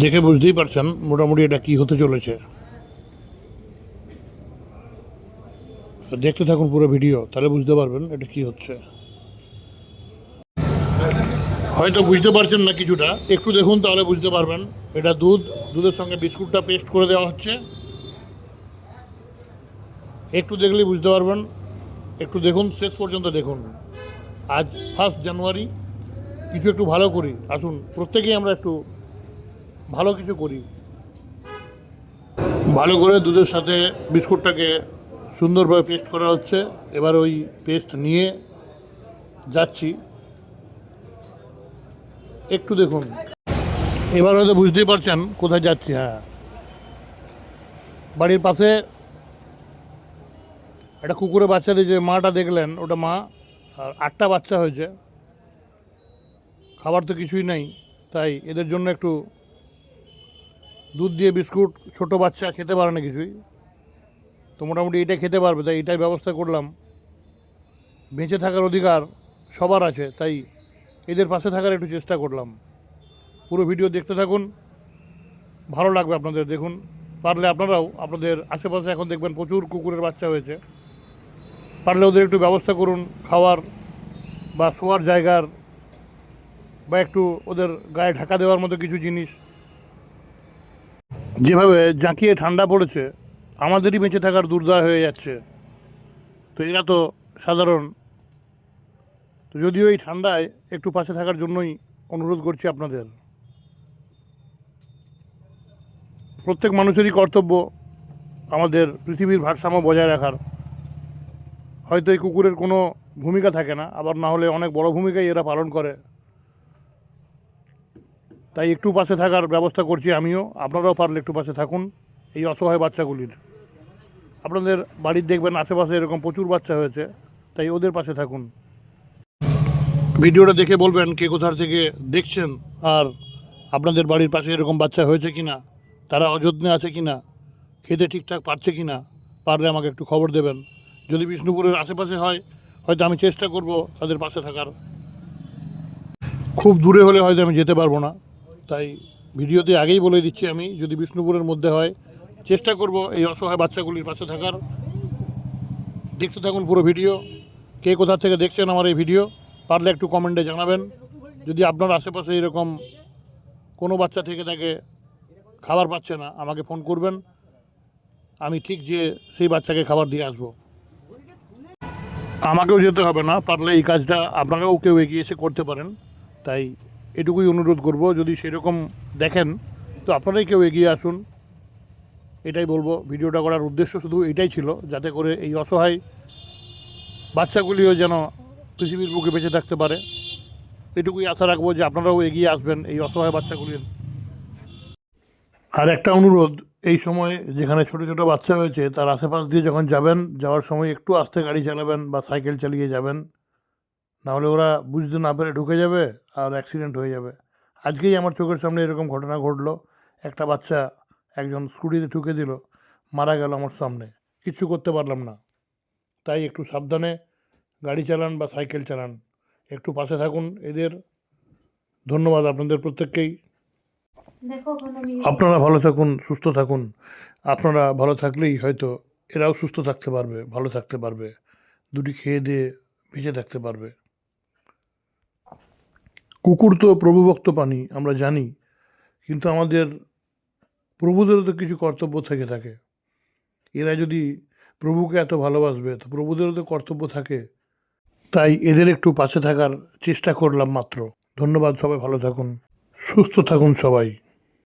দেখে বুঝতেই পারছেন মোটামুটি এটা কি হতে চলেছে। দেখতে থাকুন পুরো ভিডিও, তাহলে বুঝতে পারবেন এটা কি হচ্ছে। হয়তো বুঝতে পারছেন না কিছুটা, একটু দেখুন তাহলে বুঝতে পারবেন। এটা দুধের সঙ্গে বিস্কুটটা পেস্ট করে দেওয়া হচ্ছে। একটু দেখলেই বুঝতে পারবেন, একটু দেখুন, শেষ পর্যন্ত দেখুন। আজ 1 জানুয়ারি, কিছু একটু ভালো করি, আসুন প্রত্যেকেই আমরা একটু ভালো কিছু করি। ভালো করে দুধের সাথে বিস্কুটটাকে সুন্দরভাবে পেস্ট করা হচ্ছে। এবার ওই পেস্ট নিয়ে যাচ্ছি, একটু দেখুন। এবার হয়তো বুঝতেই পারছেন কোথায় যাচ্ছি। হ্যাঁ, বাড়ির পাশে একটা কুকুরের বাচ্চাদের যে মাটা দেখলেন, ওটা মা, আর 8টা বাচ্চা হয়েছে। খাবার তো কিছুই নেই, তাই এদের জন্য একটু দুধ দিয়ে বিস্কুট, ছোট বাচ্চা খেতে পারে না কিছুই, তো মোটামুটি এটা খেতে পারবে, তাই এটাই ব্যবস্থা করলাম। বেঁচে থাকার অধিকার সবার আছে, তাই এদের পাশে থাকার একটু চেষ্টা করলাম। পুরো ভিডিও দেখতে থাকুন, ভালো লাগবে আপনাদের। দেখুন, পারলে আপনারাও আপনাদের আশেপাশে এখন দেখবেন প্রচুর কুকুরের বাচ্চা হয়েছে, পারলে ওদের একটু ব্যবস্থা করুন খাওয়ার বা শোয়ার জায়গার, বা একটু ওদের গায়ে ঢাকা দেওয়ার মতো কিছু জিনিস। যেভাবে জাঁকিয়ে ঠান্ডা পড়েছে, আমাদেরই বেঁচে থাকার দুর্দার হয়ে যাচ্ছে। তো এরা তো সাধারণ, তো যদিও এই ঠান্ডায় একটু পাশে থাকার জন্যই অনুরোধ করছি আপনাদের। প্রত্যেক মানুষেরই কর্তব্য আমাদের পৃথিবীর ভারসাম্য বজায় রাখার। হয়তো এই কুকুরের কোনো ভূমিকা থাকে না, আবার না হলে অনেক বড় ভূমিকাই এরা পালন করে। তাই একটু পাশে থাকার ব্যবস্থা করছি আমিও, আপনারাও পারলে একটু পাশে থাকুন এই অসহায় বাচ্চাগুলির। আপনাদের বাড়ির দেখবেন আশেপাশে এরকম প্রচুর বাচ্চা হয়েছে, তাই ওদের পাশে থাকুন। ভিডিওটা দেখে বলবেন কে কোথার থেকে দেখছেন, আর আপনাদের বাড়ির পাশে এরকম বাচ্চা হয়েছে কি না, তারা অযত্নে আছে কি না, খেতে ঠিকঠাক পাচ্ছে কি না, পারলে আমাকে একটু খবর দেবেন। যদি বিষ্ণুপুরের আশেপাশে হয়, হয়তো আমি চেষ্টা করব তাদের পাশে থাকার। খুব দূরে হলে হয়তো আমি যেতে পারবো না, তাই ভিডিওতে আগেই বলে দিচ্ছি, আমি যদি বিষ্ণুপুরের মধ্যে হয় চেষ্টা করব এই অসহায় বাচ্চাগুলির পাশে থাকার। দেখতে থাকুন পুরো ভিডিও। কে কোথা থেকে দেখছেন আমার এই ভিডিও, পারলে একটু কমেন্টে জানাবেন। যদি আপনার আশেপাশে এরকম কোনো বাচ্চা থেকে থাকে খাবার পাচ্ছে না, আমাকে ফোন করবেন, আমি ঠিক যে সেই বাচ্চাকে খাবার দিয়ে আসবো। আমাকেও যেতে হবে না, পারলে এই কাজটা আপনারাও কেউ এগিয়ে এসে করতে পারেন। তাই এটুকুই অনুরোধ করব, যদি সেরকম দেখেন তো আপনারাই কেউ এগিয়ে আসুন, এটাই বলবো। ভিডিওটা করার উদ্দেশ্য শুধু এটাই ছিল, যাতে করে এই অসহায় বাচ্চাগুলিও যেন পৃথিবীর বুকে বেঁচে থাকতে পারে। এটুকুই আশা রাখবো যে আপনারাও এগিয়ে আসবেন এই অসহায় বাচ্চাগুলির। আর একটা অনুরোধ, এই সময় যেখানে ছোট ছোট বাচ্চা হয়েছে তার আশেপাশ দিয়ে যখন যাবেন, যাওয়ার সময় একটু আস্তে গাড়ি চালাবেন বা সাইকেল চালিয়ে যাবেন, নাহলে ওরা বুঝতে না পেরে ঢুকে যাবে আর অ্যাক্সিডেন্ট হয়ে যাবে। আজকেই আমার চোখের সামনে এরকম ঘটনা ঘটলো, একটা বাচ্চা একজন স্কুটিতে ঠুকে দিল, মারা গেল আমার সামনে, কিচ্ছু করতে পারলাম না। তাই একটু সাবধানে গাড়ি চালান বা সাইকেল চালান, একটু পাশে থাকুন এদের। ধন্যবাদ আপনাদের প্রত্যেককেই। আপনারা ভালো থাকুন, সুস্থ থাকুন। আপনারা ভালো থাকলেই হয়তো এরাও সুস্থ থাকতে পারবে, ভালো থাকতে পারবে, দুটি খেয়ে দিয়ে বেঁচে থাকতে পারবে। কুকুর তো প্রভুভক্ত প্রাণী আমরা জানি, কিন্তু আমাদের প্রভুদেরও তো কিছু কর্তব্য থেকে থাকে। এরা যদি প্রভুকে এত ভালোবাসবে, তো প্রভুদেরও তো কর্তব্য থাকে। তাই এদের একটু পাশে থাকার চেষ্টা করলাম মাত্র। ধন্যবাদ, সবাই ভালো থাকুন, সুস্থ থাকুন সবাই।